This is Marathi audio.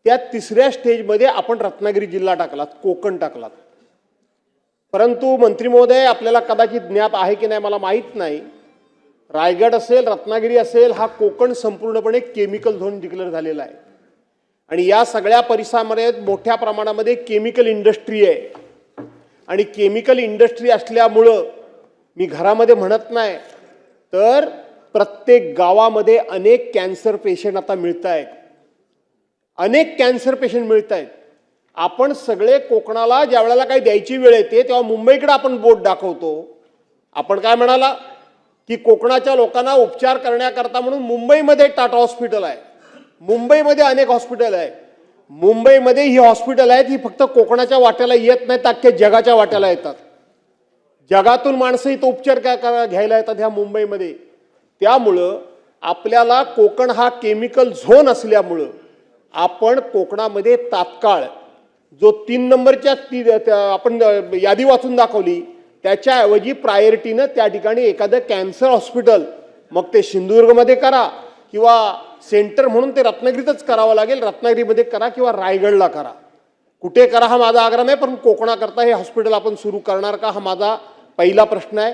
त्या तिसऱ्या स्टेजमध्ये आपण रत्नागिरी जिल्हा टाकलात, कोकण टाकलात. परंतु मंत्री महोदय, आपल्याला कदाचित ज्ञात आहे की नाही मला माहीत नाही, रायगड असेल, रत्नागिरी असेल, हा कोकण संपूर्णपणे केमिकल झोन डिक्लेअर झालेला आहे. आणि या सगळ्या परिसरामध्ये मोठ्या प्रमाणामध्ये केमिकल इंडस्ट्री आहे. आणि केमिकल इंडस्ट्री असल्यामुळं मी घरामध्ये म्हणत नाही, तर प्रत्येक गावामध्ये अनेक कॅन्सर पेशंट आता मिळत आहेत. अनेक कॅन्सर पेशंट मिळत आहेत. आपण सगळे कोकणाला ज्या वेळेला काही द्यायची वेळ येते तेव्हा मुंबईकडे आपण बोट दाखवतो. आपण काय म्हणाला की कोकणाच्या लोकांना उपचार करण्याकरता म्हणून मुंबईमध्ये टाटा हॉस्पिटल आहे, मुंबईमध्ये अनेक हॉस्पिटल आहे. मुंबईमध्ये ही हॉस्पिटल आहेत, ही फक्त कोकणाच्या वाट्याला येत नाहीत, अख्ख्या जगाच्या वाट्याला येतात. जगातून माणसं इथं उपचार घ्यायला येतात ह्या मुंबईमध्ये. त्यामुळं आपल्याला कोकण हा केमिकल झोन असल्यामुळं आपण कोकणामध्ये तात्काळ जो 3 नंबरच्या आपण यादी वाचून दाखवली त्याच्याऐवजी प्रायोरिटीनं त्या ठिकाणी एखादं कॅन्सर हॉस्पिटल, मग ते सिंधुदुर्गमध्ये करा किंवा सेंटर म्हणून ते रत्नागिरीतच करावं लागेल, रत्नागिरीमध्ये करा किंवा रायगडला करा, कुठे करा हा माझा आग्रह नाही, पण कोकणाकरता हे हॉस्पिटल आपण सुरू करणार का हा माझा पहिला प्रश्न आहे.